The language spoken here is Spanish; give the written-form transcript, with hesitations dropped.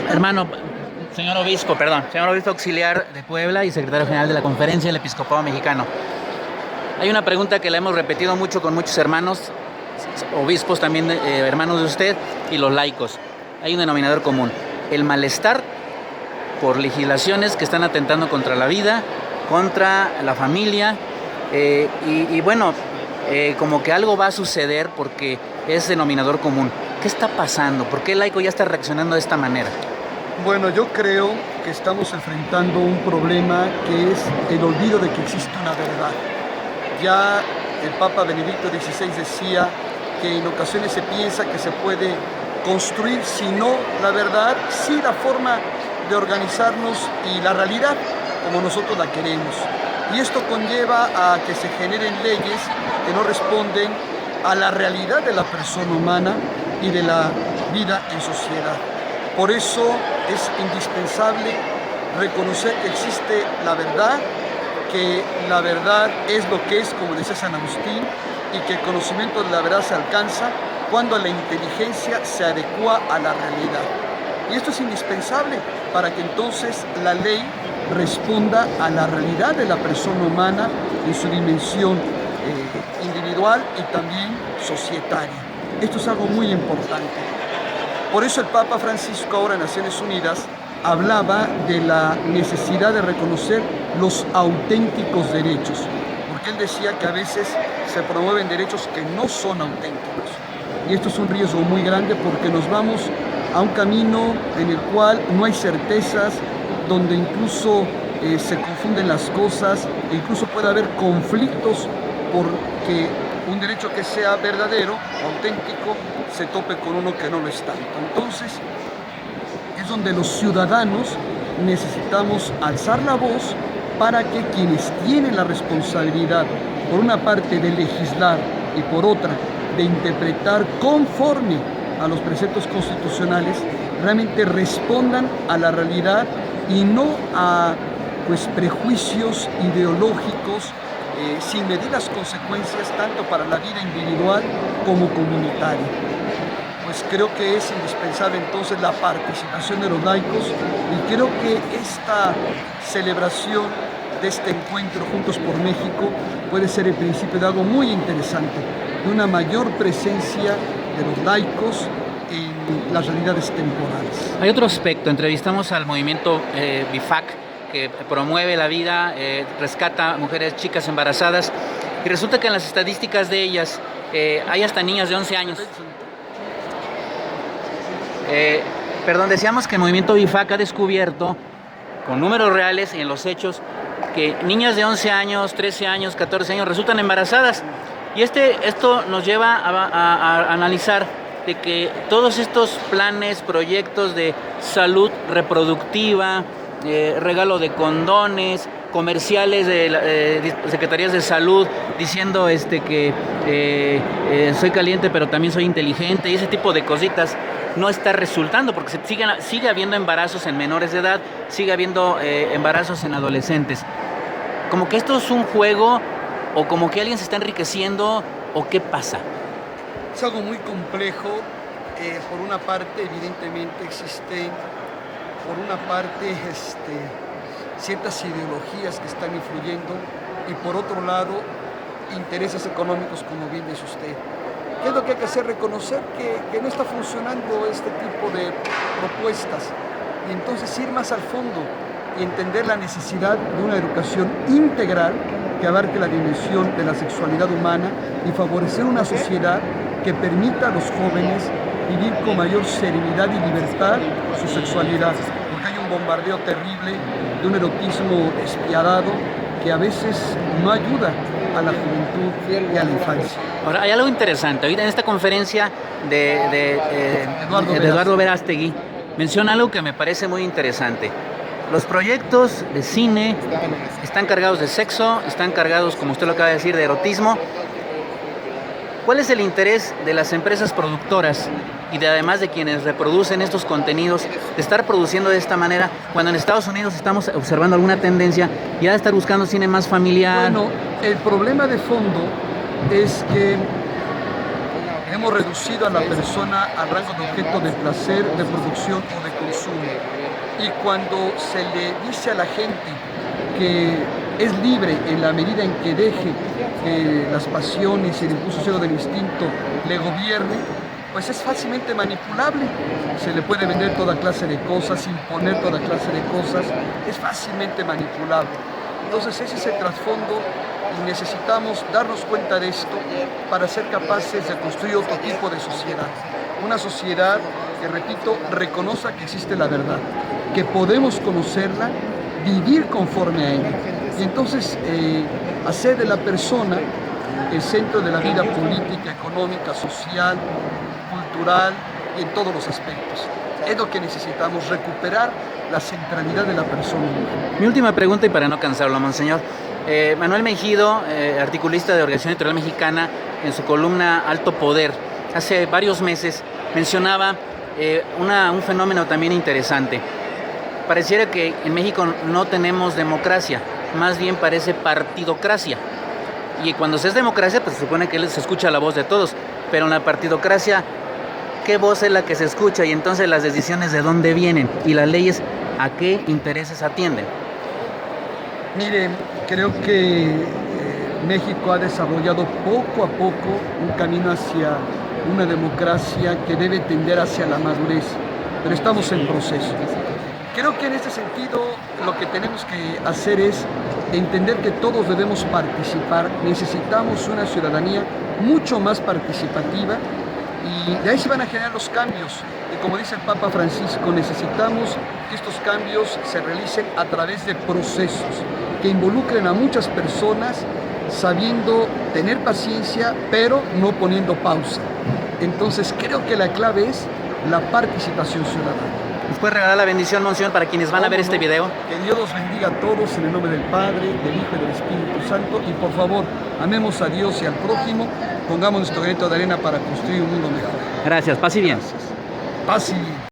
Hermano, señor obispo auxiliar de Puebla y secretario general de la Conferencia del Episcopado Mexicano. Hay una pregunta que la hemos repetido mucho con muchos hermanos, obispos también, hermanos de usted, y los laicos. Hay un denominador común: el malestar por legislaciones que están atentando contra la vida, contra la familia, como que algo va a suceder porque es denominador común. ¿Qué está pasando? ¿Por qué el laico ya está reaccionando de esta manera? Bueno, yo creo que estamos enfrentando un problema que es el olvido de que existe una verdad. Ya el Papa Benedicto XVI decía que en ocasiones se piensa que se puede construir, si no la verdad, sí la forma de organizarnos y la realidad como nosotros la queremos. Y esto conlleva a que se generen leyes que no responden a la realidad de la persona humana y de la vida en sociedad. Por eso es indispensable reconocer que existe la verdad, que la verdad es lo que es, como decía San Agustín, y que el conocimiento de la verdad se alcanza cuando la inteligencia se adecua a la realidad. Y esto es indispensable para que entonces la ley responda a la realidad de la persona humana en su dimensión individual y también societaria. Esto es algo muy importante. Por eso el Papa Francisco, ahora en Naciones Unidas, hablaba de la necesidad de reconocer los auténticos derechos, porque él decía que a veces se promueven derechos que no son auténticos. Y esto es un riesgo muy grande porque nos vamos a un camino en el cual no hay certezas, donde incluso se confunden las cosas, e incluso puede haber conflictos porque un derecho que sea verdadero, auténtico, se tope con uno que no lo es tanto. Entonces, es donde los ciudadanos necesitamos alzar la voz para que quienes tienen la responsabilidad, por una parte, de legislar y por otra, de interpretar conforme a los preceptos constitucionales, realmente respondan a la realidad y no a prejuicios ideológicos sin medir las consecuencias tanto para la vida individual como comunitaria. Pues creo que es indispensable entonces la participación de los laicos y creo que esta celebración de este encuentro Juntos por México puede ser el principio de algo muy interesante, de una mayor presencia de los laicos en las realidades temporales. Hay otro aspecto. Entrevistamos al movimiento BIFAC, que promueve la vida, rescata mujeres, chicas embarazadas, y resulta que en las estadísticas de ellas hay hasta niñas de 11 años. Decíamos que el movimiento BIFAC ha descubierto, con números reales y en los hechos, que niñas de 11 años, 13 años, 14 años resultan embarazadas. Y esto nos lleva a analizar de que todos estos planes, proyectos de salud reproductiva, regalo de condones, comerciales de secretarías de salud diciendo que soy caliente pero también soy inteligente, y ese tipo de cositas no está resultando, porque sigue habiendo embarazos en menores de edad, sigue habiendo embarazos en adolescentes. Como que esto es un juego, o como que alguien se está enriqueciendo, o qué pasa. Es algo muy complejo. Por una parte, evidentemente existen ciertas ideologías que están influyendo, y por otro lado intereses económicos, como bien dice usted. ¿Qué es lo que hay que hacer? Reconocer que no está funcionando este tipo de propuestas, y entonces ir más al fondo y entender la necesidad de una educación integral que abarque la dimensión de la sexualidad humana y favorecer una sociedad que permita a los jóvenes vivir con mayor serenidad y libertad su sexualidad, porque hay un bombardeo terrible de un erotismo despiadado que a veces no ayuda a la juventud y a la infancia. Ahora, hay algo interesante. Ahorita en esta conferencia de Eduardo Verástegui menciona algo que me parece muy interesante. Los proyectos de cine están cargados de sexo, están cargados, como usted lo acaba de decir, de erotismo. ¿Cuál es el interés de las empresas productoras y además de quienes reproducen estos contenidos de estar produciendo de esta manera, cuando en Estados Unidos estamos observando alguna tendencia ya de estar buscando cine más familiar? Bueno, el problema de fondo es que hemos reducido a la persona al rango de objeto de placer, de producción o de consumo. Y cuando se le dice a la gente que es libre en la medida en que deje que las pasiones y el impulso ciego del instinto le gobierne, pues es fácilmente manipulable. Se le puede vender toda clase de cosas, imponer toda clase de cosas, es fácilmente manipulable. Entonces ese es el trasfondo y necesitamos darnos cuenta de esto para ser capaces de construir otro tipo de sociedad. Una sociedad que, repito, reconozca que existe la verdad, que podemos conocerla, vivir conforme a ella. Y entonces hacer de la persona el centro de la vida política, económica, social, cultural y en todos los aspectos. Es lo que necesitamos, recuperar la centralidad de la persona humana. Mi última pregunta, y para no cansarlo, monseñor. Manuel Mejido, articulista de Organización Editorial Mexicana, en su columna Alto Poder, hace varios meses mencionaba un fenómeno también interesante. Pareciera que en México no tenemos democracia, más bien parece partidocracia. Y cuando se es democracia, pues se supone que se escucha la voz de todos, pero en la partidocracia, ¿qué voz es la que se escucha? Y entonces las decisiones de dónde vienen y las leyes a qué intereses atienden. Mire, creo que México ha desarrollado poco a poco un camino hacia una democracia que debe tender hacia la madurez, pero estamos en proceso. Creo que en este sentido lo que tenemos que hacer es entender que todos debemos participar, necesitamos una ciudadanía mucho más participativa y de ahí se van a generar los cambios. Y como dice el Papa Francisco, necesitamos que estos cambios se realicen a través de procesos que involucren a muchas personas, sabiendo tener paciencia, pero no poniendo pausa. Entonces creo que la clave es la participación ciudadana. ¿Nos puede regalar la bendición, monseñor, para quienes van a ver este video? Que Dios los bendiga a todos en el nombre del Padre, del Hijo y del Espíritu Santo. Y por favor, amemos a Dios y al prójimo, pongamos nuestro granito de arena para construir un mundo mejor. Gracias, paz y bien. Paz y bien.